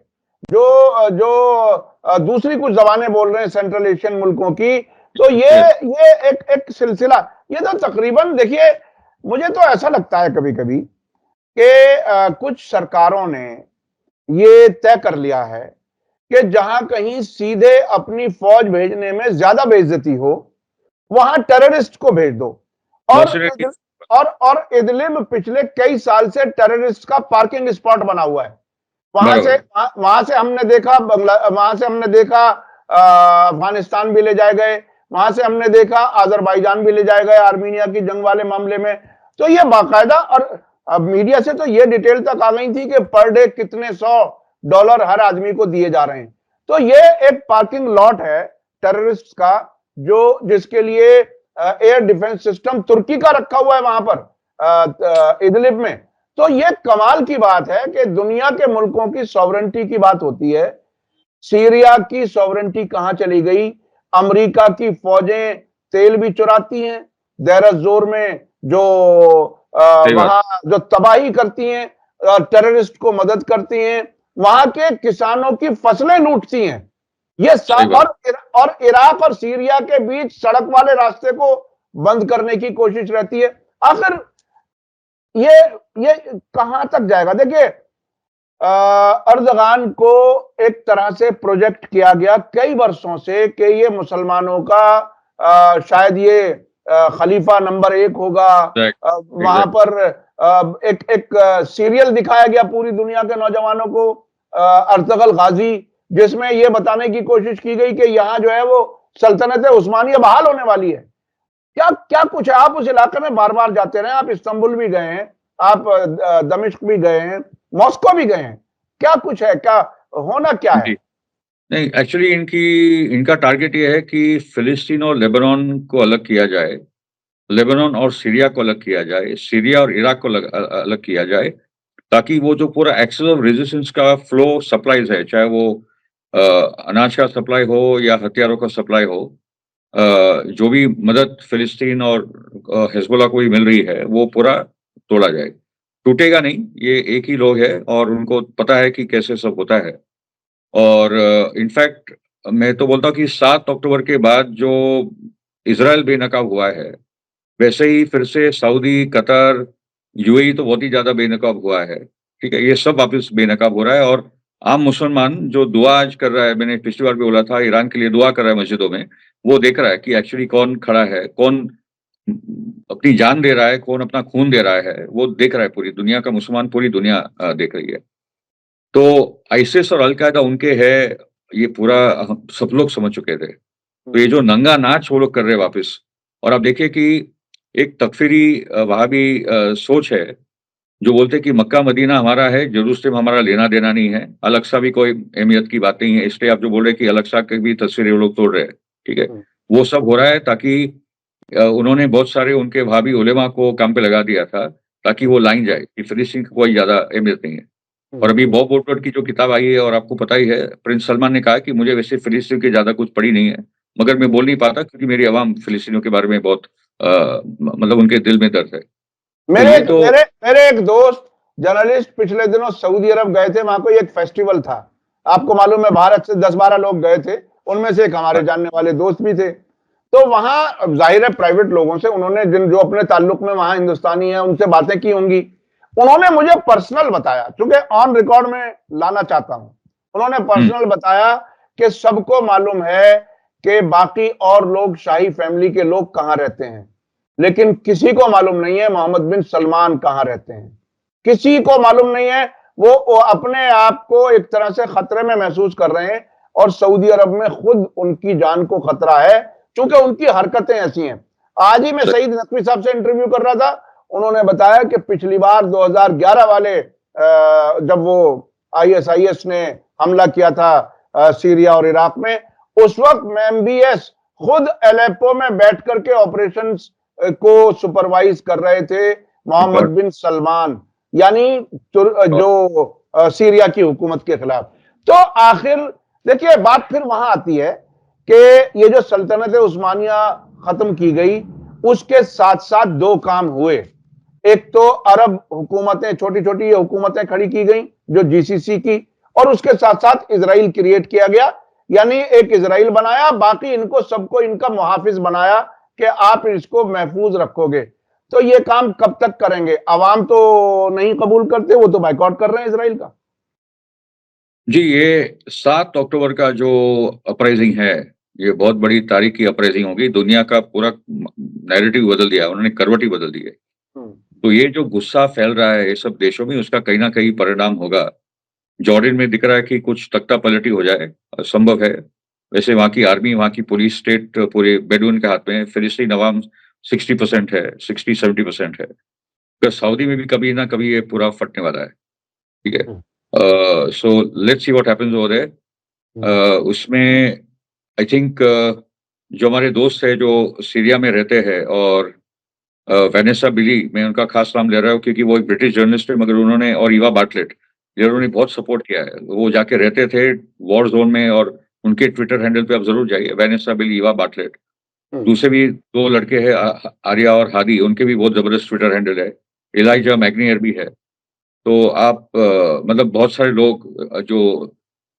जो जो दूसरी कुछ जबानें बोल रहे हैं सेंट्रल एशियन मुल्कों की, तो ये एक एक सिलसिला, ये तो तकरीबन देखिए, मुझे तो ऐसा लगता है कभी कभी कि कुछ सरकारों ने ये तय कर लिया है कि जहां कहीं सीधे अपनी फौज भेजने में ज्यादा बेइज्जती हो, वहां टेररिस्ट को भेज दो। और इदलिब पिछले कई साल से टेररिस्ट का पार्किंग स्पॉट बना हुआ है। वहां से हमने देखा वहां से हमने देखा अफगानिस्तान भी ले जाए गए, वहां से हमने देखा अजरबैजान भी ले जाए गए आर्मीनिया की जंग वाले मामले में। तो ये बाकायदा, और अब मीडिया से तो ये डिटेल तक आ गई थी कि पर डे कितने $100 हर आदमी को दिए जा रहे हैं। तो ये एक पार्किंग लॉट है टेररिस्ट का, जो जिसके लिए एयर डिफेंस सिस्टम तुर्की का रखा हुआ है वहां पर इदलिब में। तो ये कमाल की बात है कि दुनिया के मुल्कों की सॉवरेंटी की बात होती है, सीरिया की सॉवरेंटी कहां चली गई। अमेरिका की फौजें तेल भी चुराती हैं, देर जोर में जो वहां जो तबाही करती हैं, टेररिस्ट को मदद करती हैं, वहां के किसानों की फसलें लूटती हैं। ये और इराक और सीरिया के बीच सड़क वाले रास्ते को बंद करने की कोशिश रहती है। आखिर ये कहां तक जाएगा। देखिए, अर्दगान को एक तरह से प्रोजेक्ट किया गया कई वर्षों से कि ये मुसलमानों का शायद ये खलीफा नंबर 1 होगा। वहां पर एक सीरियल दिखाया गया पूरी दुनिया के नौजवानों को, अर्तगल गाजी, जिसमें यह बताने की कोशिश की गई कि यहां जो है वो सल्तनत उस्मानिया बहाल होने वाली है। क्या क्या कुछ है? आप उस इलाके में बार बार जाते रहे, आप इस्तांबुल भी गए हैं, आप दमिश्क भी गए हैं, मॉस्को भी गए हैं, क्या कुछ है? क्या होना क्या है? जी। नहीं, एक्चुअली इनका टारगेट ये है कि फिलिस्तीन और लेबनान को अलग किया जाए, लेबनान और सीरिया को अलग किया जाए, सीरिया और इराक को अलग किया जाए, ताकि वो जो पूरा एक्सेस ऑफ रेजिस्टेंस का फ्लो सप्लाईज है, चाहे वो अ, अनाज का सप्लाई हो या हथियारों का सप्लाई हो, जो भी मदद फिलिस्तीन और हिजबुल्लाह को भी मिल रही है, वो पूरा तोड़ा जाए। टूटेगा नहीं, ये एक ही लोग है और उनको पता है कि कैसे सब होता है। और इनफैक्ट मैं तो बोलता हूँ कि 7 अक्टूबर के बाद जो इज़राइल बेनकाब हुआ है, वैसे ही फिर से सऊदी, कतर, यूएई तो बहुत ही ज़्यादा बेनकाब हुआ है, ठीक है? ये सब वापस बेनकाब हो रहा है और आम मुसलमान जो दुआ आज कर रहा है, मैंने पिछली बार भी बोला था, ईरान के लिए दुआ कर रहा है मस्जिदों में, वो देख रहा है कि एक्चुअली कौन खड़ा है, कौन अपनी जान दे रहा है, कौन अपना खून दे रहा है, वो देख रहा है पूरी दुनिया का मुसलमान, पूरी दुनिया देख रही है। तो आइसिस और अल-कायदा उनके है, ये पूरा सब लोग समझ चुके थे। तो ये जो नंगा नाच वो लोग कर रहे हैं वापस और आप देखिए कि एक तकफ़ीरी वहाबी सोच है, जो बोलते हैं कि मक्का मदीना हमारा है, जेरूसलम हमारा लेना-देना नहीं है, अल-अक़सा भी कोई अहमियत की बात नहीं है, इसलिए आप जो बोल रहे हैं कि अल-अक़सा की भी तस्वीरें वो लोग तोड़ रहे हैं, ठीक है? हुँ, वो सब हो रहा है ताकि उन्होंने बहुत सारे उनके वहाबी उलेमा को काम पे लगा दिया था, ताकि वो लाइन जाए कि फ़िलिस्तीन की कोई ज़्यादा अहमियत नहीं है। और हुँ, अभी हुँ। बॉब वुडवर्ड की जो किताब आई है और आपको पता ही है, प्रिंस सलमान ने कहा कि मुझे वैसे फ़िलिस्तीन की ज़्यादा कुछ पड़ी नहीं है, मगर मैं बोल नहीं पाता क्योंकि मेरी आवाम फ़िलिस्तीनियों के बारे में बहुत मतलब उनके दिल में दर्द है। तो मेरे ये एक तो मेरे मेरे एक दोस्त जर्नलिस्ट पिछले दिनों सऊदी अरब गए थे, वहाँ कोई एक फेस्टिवल था। आपको मालूम है भारत से 10-12 लोग गए थे, उनमें से एक हमारे जानने वाले दोस्त भी थे। तो वहाँ ज़ाहिर है प्राइवेट लोगों से उन्होंने जिन जो अपने ताल्लुक में वहाँ हिंदुस्तानी हैं, उनसे बातें की होंगी। उन्होंने मुझे पर्सनल बताया, चूँकि ऑन रिकॉर्ड में लाना चाहता हूँ। उन्होंने हुँ, पर्सनल बताया कि सबको मालूम है कि बाकी और लोग शाही फैमिली के लोग कहाँ रहते हैं। लेकिन किसी को मालूम नहीं है मोहम्मद बिन सलमान कहाँ रहते हैं। किसी को मालूम नहीं है, वो अपने आप को एक तरह से खतरे में महसूस कर रहे हैं और सऊदी अरब में खुद उनकी जान को खतरा है, चूँकि उनकी हरकतें ऐसी हैं। आज ही मैं सही सईद नकवी साहब से इंटरव्यू कर रहा था, उन्होंने बताया कि पिछली बार 2011 वाले जब वो आईएसआईएस ने हमला किया था सीरिया और इराक में, उस वक़्त एमबीएस खुद एलेप्पो में बैठ कर के ऑपरेशंस को सुपरवाइज कर रहे थे मोहम्मद गॉड बिन सलमान, यानी गॉड जो सीरिया की हुकूमत के खिलाफ। तो आखिर देखिए बात फिर वहां आती है कि ये जो सल्तनत उस्मानिया खत्म की गई, उसके साथ साथ दो काम हुए। एक तो अरब हुकूमतें, छोटी छोटी ये हुकूमतें खड़ी की गई जो जीसीसी की, और उसके साथ साथ इसराइल क्रिएट किया गया, यानी एक इसराइल बनाया, बाकी इनको सबको इनका मुहाफिज बनाया कि आप इसको महफूज रखोगे। तो ये काम कब तक करेंगे? अवाम तो नहीं कबूल करते, वो तो बाइकआउट कर रहे हैं इसराइल का। जी, ये 7 अक्टूबर का जो अपराइज़िंग है, ये बहुत बड़ी तारीख़ी अपराइज़िंग होगी, दुनिया का पूरा नैरेटिव बदल दिया है, उन्होंने करवट ही बदल दी है। हम्म, तो ये जो गुस्सा फैल रहा है ये सब देशों में, उसका कहीं न कहीं परिणाम होगा। जॉर्डन में दिख रहा है कि कुछ तख्ता-पलटी हो जाए, संभव है। वैसे वहाँ की आर्मी, वहाँ की पुलिस स्टेट पूरे बेडूइन के हाथ में है, फिलिस्तीन अवाम 60% है, 60-70% है। तो सऊदी में भी कभी ना कभी ये पूरा फटने वाला है, ठीक है? Hmm, so let's see what happens over there. Hmm, उसमें आई थिंक जो हमारे दोस्त हैं जो सीरिया में रहते हैं और वेनेसा बिली, मैं उनका खास नाम ले रहा हूँ क्योंकि वो एक ब्रिटिश जर्नलिस्ट है मगर उन्होंने और ईवा बार्टलेट, इन्होंने बहुत सपोर्ट किया है। वो जाके रहते थे वॉर ज़ोन में और उनके ट्विटर हैंडल पे आप ज़रूर जाइए, वेनेसा बिली, ईवा बार्टलेट। हम्म, दूसरे भी 2 लड़के हैं आर्या और हादी, उनके भी बहुत ज़बरदस्त ट्विटर हैंडल है। एलाइजा मैग्नियर भी है। तो आप मतलब बहुत सारे लोग जो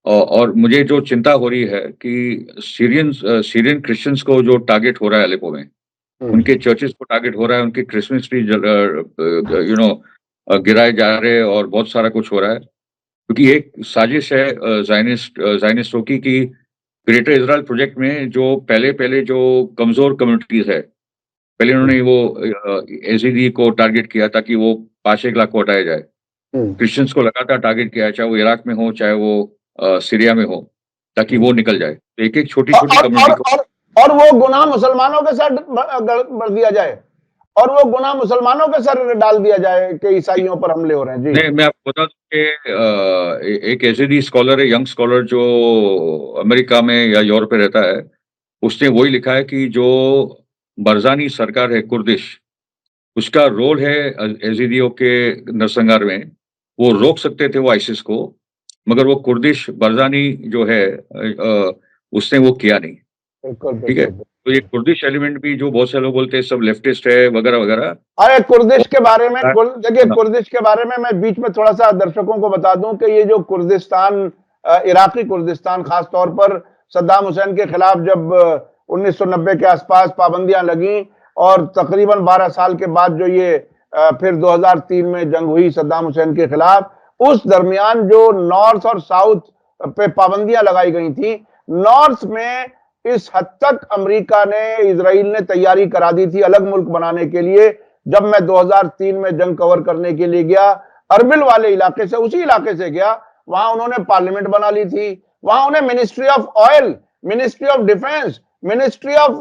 और मुझे जो चिंता हो रही है कि सीरियन क्रिश्चियंस को जो टारगेट हो रहा है अलेप्पो में, हम्म, उनके चर्चेज़ को टारगेट हो रहा है, उनके क्रिसमस ट्री गिराए जा रहे हैं और बहुत सारा कुछ हो रहा है। क्योंकि एक साजिश है ज़ायनिस्टों की ग्रेटर इज़राइल प्रोजेक्ट में जो पहले-पहले जो कमज़ोर कम्युनिटीज़ है, पहले हम्म, उन्होंने वो एज़ीदी को टारगेट किया ताकि वो 5-1 लाख को हटाया जाए। हम्म, क्रिश्चियंस को लगातार टारगेट किया है, चाहे वो इराक में हो, चाहे वो सीरिया में हो, ताकि हम्म। वो निकल जाए। तो एक-एक और छोटी-छोटी और और कम्युनिटी को और और वो गुनाह मुसलमानों के सर बढ़ दिया जाए, और वो गुनाह मुसलमानों के सर डाल दिया जाए कि ईसाइयों पर हमले हो रहे हैं। जी। नहीं, मैं आपको बता दूं कि एक एजीडी स्कॉलर है, यंग स्कॉलर, जो अमेरिका में या यूरोप में रहता है, उसने वही लिखा है कि जो बरज़ानी सरकार है कुर्दिश, उसका रोल है एजीदियों के नरसंहार में। वो रोक सकते थे वो आईसिस को, मगर वो कुर्दिश बरज़ानी जो है उसने वो किया नहीं। बिल्कुल ठीक है? बिल्कुल बिल्कुल। तो ये कुर्दिश एलिमेंट भी, जो बहुत से लोग बोलते हैं सब लेफ्टिस्ट है वगैरह-वगैरह, अरे कुर्दिश के बारे में, वो देखिए कुर्दिश के बारे में मैं बीच में थोड़ा सा दर्शकों को बता दूं कि ये जो कुर्दिस्तान, इराकी कुर्दिस्तान, खास तौर पर सद्दाम हुसैन के खिलाफ जब 1990 के आसपास पाबंदियां लगी, और तकरीबन 12 साल के बाद जो ये फिर 2003 में जंग हुई सद्दाम हुसैन के खिलाफ, उस दरमियान जो नॉर्थ और साउथ पे पाबंदियां लगाई गई थी, नॉर्थ में इस हद तक अमेरिका ने, इजराइल ने तैयारी करा दी थी अलग मुल्क बनाने के लिए। जब मैं 2003 में जंग कवर करने के लिए गया, अरबिल वाले इलाके से, उसी इलाके से गया, वहां उन्होंने पार्लियामेंट बना ली थी, वहां उन्हें ministry of oil, ministry of defence, ministry of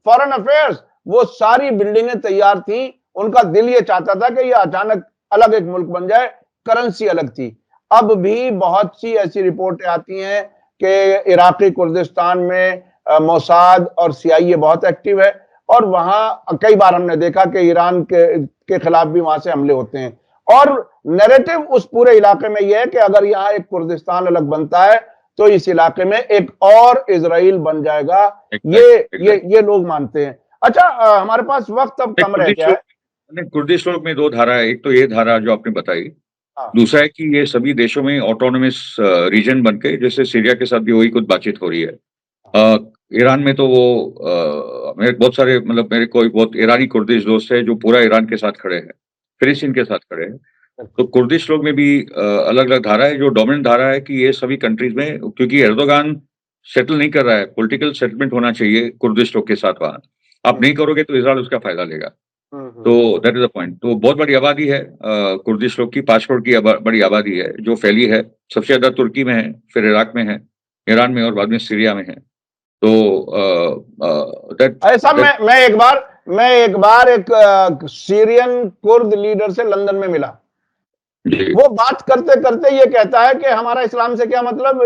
foreign affairs, वो सारी बिल्डिंगें तैयार थी। उनका दिल ये चाहता था कि ये अचानक अलग एक मुल्क बन जाए, करेंसी अलग थी। अब भी बहुत सी ऐसी रिपोर्टें आती हैं कि इराकी कुर्दिस्तान में मोसाद और सीआईए बहुत एक्टिव है, और वहां कई बार हमने देखा कि ईरान के खिलाफ भी वहां से हमले होते हैं। और नैरेटिव उस पूरे इलाके में यह है कि अगर यहाँ एक कुर्दिस्तान अलग बनता है तो इस इलाके में एक और इजराइल बन जाएगा। ये लोग मानते हैं। अच्छा, हमारे पास वक्त अब कम रह गया है। कुर्दिश लोग में दो धारा है। एक तो ये धारा जो आपने बताई, हाँ। दूसरा है कि ये सभी देशों में ऑटोनोमस रीजन बन के, जैसे सीरिया के साथ भी वही कुछ बातचीत हो रही है। ईरान में तो वो मेरे बहुत सारे, मतलब मेरे कोई बहुत ईरानी कुर्दिश दोस्त है जो पूरा ईरान के साथ खड़े हैं, फिलिस्तीन के साथ खड़े हैं। तो कुर्दिश लोग में भी अलग अलग धारा है। जो डोमिनेंट धारा है कि ये सभी कंट्रीज में, क्योंकि एर्दोगान सेटल नहीं कर रहा है, पॉलिटिकल सेटलमेंट होना चाहिए कुर्दिश लोग के साथ वहां। आप नहीं करोगे तो इसराइल उसका फायदा लेगा। तो दैट इज द पॉइंट। तो बहुत बड़ी आबादी है कुर्दिश लोग की, 5 करोड़ की बड़ी आबादी है जो फैली है। सबसे ज्यादा तुर्की में है, फिर इराक में है, ईरान में, और बाद में सीरिया में है। तो ऐसा मैं एक बार एक सीरियन कुर्द लीडर से लंदन में मिला। जी वो बात करते करते ये कहता है कि हमारा इस्लाम से क्या मतलब,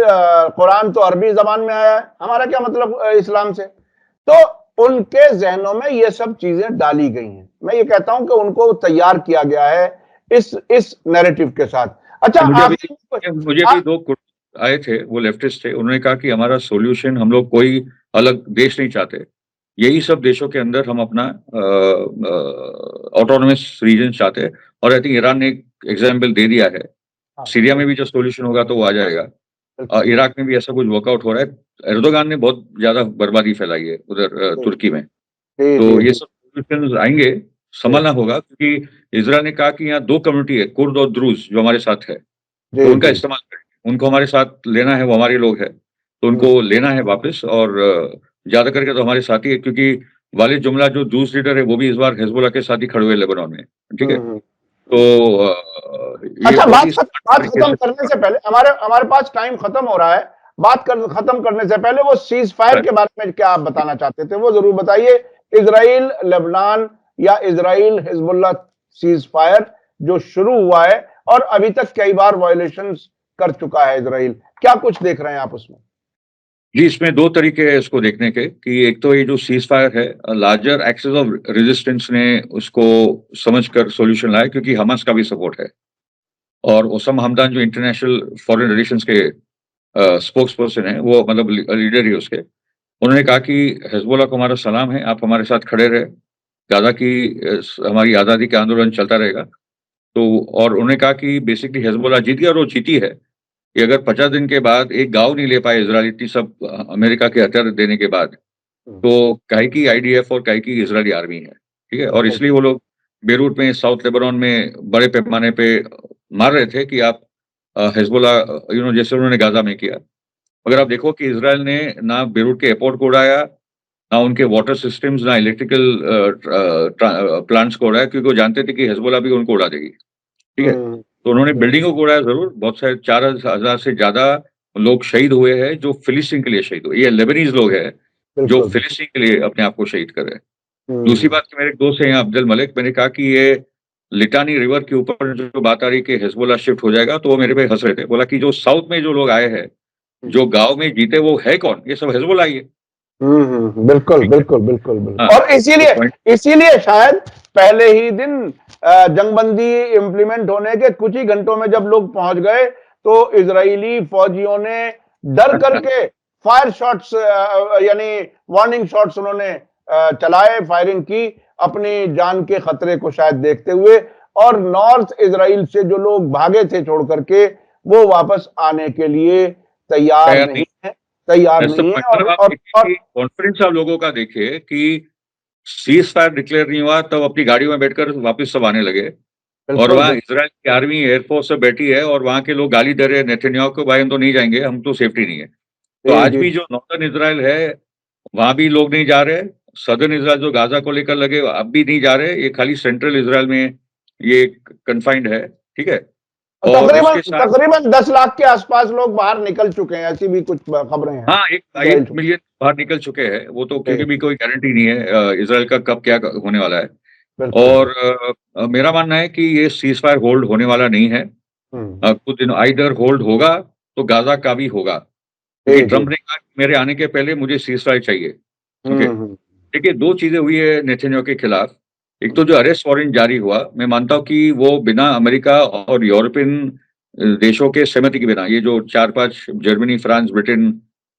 कुरान तो अरबी जबान में आया है, हमारा क्या मतलब इस्लाम से। तो उनके जहनों में ये सब चीजें डाली गई हैं। मैं ये कहता हूं कि उनको तैयार किया गया है इस नैरेटिव के साथ। अच्छा, मुझे भी दो आए थे, वो लेफ्टिस्ट थे। उन्होंने कहा कि हमारा सॉल्यूशन, हम लोग कोई अलग देश नहीं चाहते, यही सब देशों के अंदर हम अपना ऑटोनोमस रीजन चाहते हैं। और आई थिंक ईरान ने एक एग्जाम्पल दे दिया है। सीरिया में भी जो सॉल्यूशन होगा तो वो आ जाएगा। इराक में भी ऐसा कुछ वर्कआउट हो रहा है। एर्दोगान ने बहुत ज्यादा बर्बादी फैलाई है उधर तुर्की में। तो ये सब सॉल्यूशन आएंगे, संभालना होगा, क्योंकि इजराइल ने कहा कि यहाँ 2 कम्युनिटी है, कुर्द और द्रूज, जो हमारे साथ है, तो उनका इस्तेमाल करें। उनको हमारे साथ लेना है, वो हमारे लोग हैं, तो उनको लेना है वापस। और ज्यादा करके तो हमारे साथी है, क्योंकि वालिद जुमला जो दूस लीडर है वो भी इस बार हिजबुल्लाह के साथ ही खड़े हुए लेबनान में। ठीक है? तो ये अच्छा, बहुत ही बात खत्म करने से पहले, हमारे हमारे पास टाइम खत्म हो रहा है। खत्म करने से पहले वो सीज फायर के बारे में क्या आप बताना चाहते थे, वो जरूर बताइए। इजराइल लेबनान या इजराइल हिजबुल्लाह सीज फायर जो शुरू हुआ है और अभी तक कई बार वायलेशंस कर चुका है इजराइल, क्या कुछ देख रहे हैं आप उसमें? जी, इसमें 2 तरीके हैं इसको देखने के, कि एक तो ये जो सीज़ फायर है, लार्जर एक्सेस ऑफ रेजिस्टेंस ने उसको समझकर सॉल्यूशन लाया, क्योंकि हमास का भी सपोर्ट है। और ओसमा हमदान जो इंटरनेशनल फॉरेन रिलेशंस के स्पोक्स पर्सन है, वो मतलब लीडर ही उसके, उन्होंने कहा कि हिजबुल्लाह को हमारा सलाम है, आप हमारे साथ खड़े रहे, गाजा की हमारी आज़ादी का आंदोलन चलता रहेगा। तो और उन्होंने कहा कि बेसिकली हिजबुल्लाह जीत गया, और वो जीती है कि अगर 50 दिन के बाद एक गाँव नहीं ले पाए इजराइल, इतनी सब अमेरिका के हथियार देने के बाद, तो काहे की आईडीएफ और काहे की इजरायली आर्मी है। ठीक है? और इसलिए वो लोग बेरूत में, साउथ लेबनान में बड़े पैमाने पे मार रहे थे कि आप हिजबुल्लाह, जैसे उन्होंने गाजा में किया। मगर आप देखो कि इजराइल ने ना बेरूत के एयरपोर्ट को उड़ाया, ना उनके वाटर सिस्टम्स, ना इलेक्ट्रिकल प्लांट्स को उड़ाया, क्योंकि वो जानते थे कि हिजबुल्लाह भी उनको उड़ा देगी। ठीक है? तो उन्होंने बिल्डिंगों को उड़ाया ज़रूर। बहुत सारे 4,000 से ज़्यादा लोग शहीद हुए हैं, जो फिलिस्तीन के लिए शहीद हुए। ये लेबनीज़ लोग हैं, जो बिल्कुल। फिलिस्तीन के लिए अपने आप को शहीद कर रहे हैं। दूसरी हम्म, बात कि मेरे एक दोस्त हैं यहाँ अब्दुल मलिक, मैंने कहा कि ये लिटानी रिवर के ऊपर जो बात आ रही कि हिजबुल्लाह शिफ्ट हो जाएगा, तो वो मेरे पे हंस रहे थे। बोला कि जो साउथ में जो लोग आए हैं, जो गांव में जीते, वो है कौन? ये सब हिजबुल्लाह ही है। बिल्कुल ठीक है। बिल्कुल बिल्कुल बिल्कुल। हाँ, और तो इसीलिए पॉइंट इसीलिए शायद पहले ही दिन जंगबंदी इम्प्लीमेंट होने के कुछ ही घंटों में जब लोग पहुंच गए, तो इजरायली फौजियों ने डर करके फायर शॉट्स, यानी वार्निंग शॉट्स उन्होंने चलाए, फायरिंग की अपनी जान के खतरे को शायद देखते हुए। और नॉर्थ इजराइल से जो लोग भागे थे छोड़ करके, वो वापस आने के लिए तैयार तैयार नहीं। नहीं है, तैयार दैट्स द नहीं है। पॉइंट। मतलब आप देखिए कि कॉन्फिडेंस आप लोगों का देखिए कि सीज फायर डिक्लेयर नहीं हुआ, तब अपनी गाड़ियों में बैठकर वापस सब आने लगे। और बिल्कुल वहाँ इजराइल की आर्मी, एयरफोर्स सब बैठी है, और वहाँ के लोग गाली दे रहे हैं नेतन्याहू को, भाई हम तो नहीं जाएंगे, हम तो सेफ्टी नहीं है। तो जी आज जी भी जो नॉर्दर्न इजराइल है, वहां भी लोग नहीं जा रहे। सदर्न इजराइल जो गाजा को लेकर लगे, अब भी नहीं जा रहे। ये खाली सेंट्रल इजराइल में ये कन्फाइंड है। ठीक है। और और तकरीबन उसके साथ तकरीबन 10 लाख के आसपास लोग बाहर निकल चुके हैं, ऐसी भी कुछ खबरें हैं हाँ, एक इजराइल एक से। मिलियन बाहर निकल चुके हैं। वो तो क्योंकि जी, भी कोई गारंटी नहीं है इसराइल का कब क्या होने वाला है। बिल्कुल और बिल्कुल। मेरा मानना है कि ये सीज फायर होल्ड होने वाला नहीं है। हम्म, कुछ दिन आइदर होल्ड होगा, तो गाजा का भी होगा, क्योंकि जी जी। ट्रम्प ने कहा कि मेरे आने के पहले मुझे सीज फायर चाहिए। ओके। हम्म, देखिए, दो चीजें हुई है नेतन्याहू के खिलाफ। एक तो जो अरेस्ट वारंट जारी हुआ, मैं मानता हूं कि वो बिना अमेरिका और यूरोपियन देशों के सहमति के बिना, ये जो चार पांच, जर्मनी, फ्रांस, ब्रिटेन,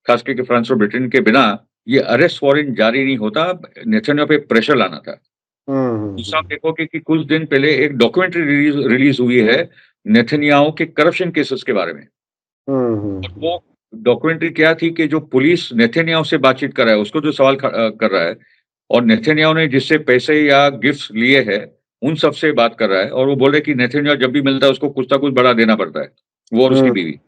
खास करके फ्रांस और ब्रिटेन के बिना ये अरेस्ट वारंट जारी नहीं होता। नेतन्याहू पे प्रेशर लाना था। दूसरा, आप हम्म, देखोगे कि कुछ दिन पहले एक डॉक्यूमेंट्री रिलीज हुई है नेतन्याहू के करप्शन केसेस के बारे में। और हम्म, वो डॉक्यूमेंट्री क्या थी कि जो पुलिस नेतन्याहू से बातचीत कर रहा है, उसको जो सवाल कर रहा है, और नेतन्याहू ने जिससे पैसे या गिफ्ट्स लिए हैं, उन सब से बात कर रहा है। और वो बोल रहे कि नेतन्याहू जब भी मिलता है उसको कुछ ना कुछ बड़ा देना पड़ता है, वो और उसकी हम्म, बीवी।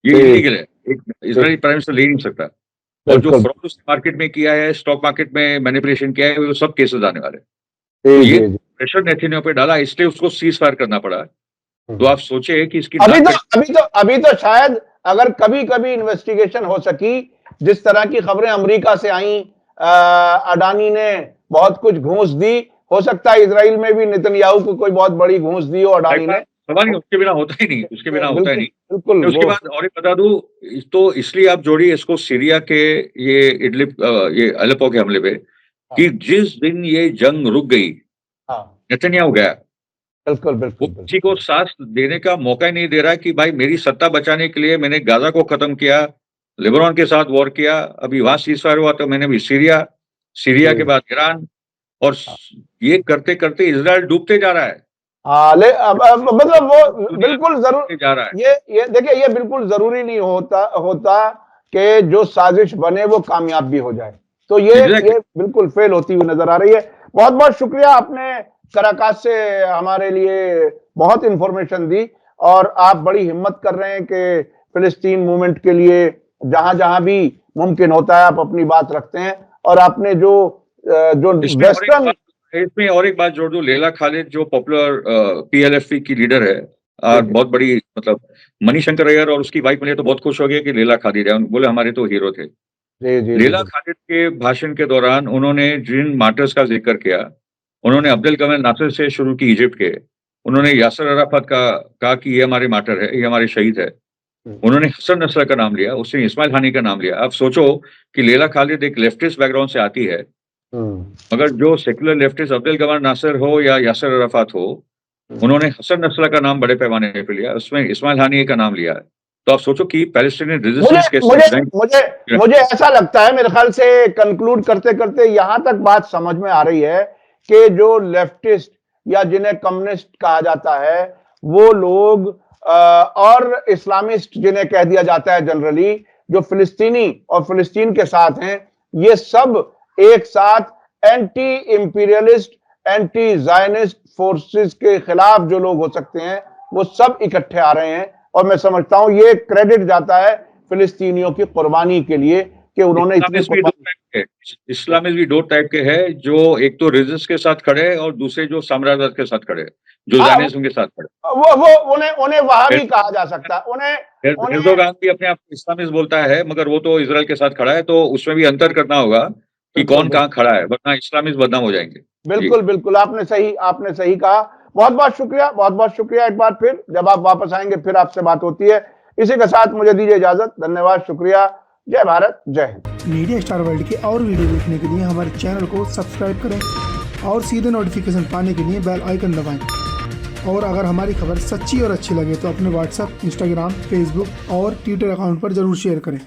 ये जी इलीगल है, एक जी, इजरायली प्राइम मिनिस्टर ले ही नहीं सकता। और जो बिल्कुल। फ्रॉड उसने मार्केट में किया है, स्टॉक मार्केट में मैनिपुलेशन किया है, वो सब केसेस आने वाले हैं। तो जी ये जी जी। प्रेशर नेतन्याहू पे डाला, इसलिए उसको सीज फायर करना पड़ा। तो हम्म। आप सोचे कि इसकी अभी नाक तो कट। अभी तो शायद अगर कभी कभी इन्वेस्टिगेशन हो सकी, जिस तरह की खबरें अमेरिका से आई, अडानी ने बहुत कुछ घूस दी, हो सकता है इजराइल में भी नेतन्याहू को कोई बहुत बड़ी घूस दी हो अडानी ने। सवाल नहीं, उसके बिना होता ही नहीं, उसके बिना होता ही बिल्कुल नहीं। बिल्कुल मैं उसके वो। बाद और एक बता दूं, तो इसलिए आप जोड़िए इसको सीरिया के ये इडलिब, ये अलेप्पो के हमले पे, कि हाँ जिस दिन ये जंग रुक गई, हाँ, नेतन्याहू गया। बिल्कुल वो बिल्कुल किसी बिल्कुल। को सांस देने का मौका ही नहीं दे रहा कि भाई मेरी सत्ता बचाने के लिए मैंने गाजा को खत्म किया, लेबनान के साथ वॉर किया, अभी वहां सीज फायर हुआ, तो मैंने भी सीरिया, सीरिया के जी बाद ईरान, और हाँ ये करते करते इसराइल डूबते जा रहा है। हाँ, अब मतलब वो दुनिया बिल्कुल जरूर। डूबते जा रहा है। ये देखिए, ये बिल्कुल जरूरी नहीं होता होता कि जो साजिश बने वो कामयाब भी हो जाए। तो एग्जैक्टली। ये बिल्कुल फेल होती हुई नजर आ रही है। बहुत बहुत शुक्रिया, आपने कराकास से हमारे लिए बहुत इंफॉर्मेशन दी। और आप बड़ी हिम्मत कर रहे हैं कि फिलिस्तीन मूवमेंट के लिए जहां जहां भी मुमकिन होता है आप अपनी बात रखते हैं। और आपने जो इसमें और एक वेस्टर्न। बात इसमें और एक बात जोड़ दूं, लेला खालिद जो पॉपुलर पीएलएफपी की लीडर है, और बहुत बड़ी, मतलब मणिशंकर अय्यर और उसकी वाइफ मिले तो बहुत खुश हो गए कि लेला खालिद है, बोले हमारे तो हीरो थे। जी जी जी लेला खालिद के भाषण के दौरान उन्होंने जिन मार्टर्स का जिक्र किया, उन्होंने अब्दुल कमाल नासिर से शुरू की, इजिप्ट के। उन्होंने यासर अराफत का कहा कि ये हमारे मार्टर है, ये हमारे शहीद है। उन्होंने हसन नस्र का नाम लिया, उसने इस्माइल हानी का नाम लिया। अब सोचो कि लेला खालिद एक लेफ्टिस्ट बैकग्राउंड से आती है, हम्म, मगर जो secular leftist Abdul Gamal Nasser हो या यासर अराफात हो, उन्होंने हसन नस्रल्लाह का नाम बड़े पैमाने पे लिया, उसमें इस्माइल हानिये का नाम लिया है। तो आप सोचो कि पैलेस्टीनियन मुझे रेजिस्टेंस कैसे मुझे डिजाइन। मुझे मुझे ऐसा लगता है, मेरे ख्याल से कंक्लूड करते करते यहां तक बात समझ में आ रही है कि जो लेफ्टिस्ट या जिन्हें कम्युनिस्ट कहा जाता है, वो लोग और इस्लामिस्ट जिन्हें कह दिया जाता है जनरली, जो फिलिस्तीनी और फिलिस्तीन के साथ हैं, ये सब एक साथ anti imperialist, anti Zionist forces के खिलाफ जो लोग हो सकते हैं, वो सब इकट्ठे आ रहे हैं। और मैं समझता हूं ये क्रेडिट जाता है फिलिस्तीनियों की कुर्बानी के लिए कि उन्होंने इतनी इस्लामिस्ट भी कुर्बानी। इस्लामिस्ट भी दो टाइप के हैं, जो एक तो रेजिस्ट के साथ खड़े हैं और दूसरे जो साम्राज्यवाद के साथ खड़े हैं, जो हाँ, ज़ायनिज़्म के साथ खड़े हैं। वो उन्हें वहां भी कहा जा सकता है, उन्हें एर्दोगान भी अपने आप को इस्लामिस्ट बोलता है, मगर वो तो इज़राइल के साथ खड़ा है, तो उसमें भी अंतर करना होगा कि बिल्कुल, कौन कहाँ खड़ा है, वरना इस्लामिस्ट बदनाम हो जाएंगे। जी। बिल्कुल बिल्कुल, आपने सही कहा। बहुत बहुत शुक्रिया एक बार फिर। जब आप वापस आएंगे फिर आपसे बात होती है। इसी के साथ मुझे दीजिए इजाजत। धन्यवाद, शुक्रिया। जय भारत, जय हिंद। मीडिया स्टार वर्ल्ड के और वीडियो देखने के लिए हमारे चैनल को सब्सक्राइब करें और सीधे नोटिफिकेशन पाने के लिए बेल आइकन दबाएं। और अगर हमारी खबर सच्ची और अच्छी लगे तो अपने व्हाट्सएप, इंस्टाग्राम, फेसबुक और ट्विटर अकाउंट पर जरूर शेयर करें।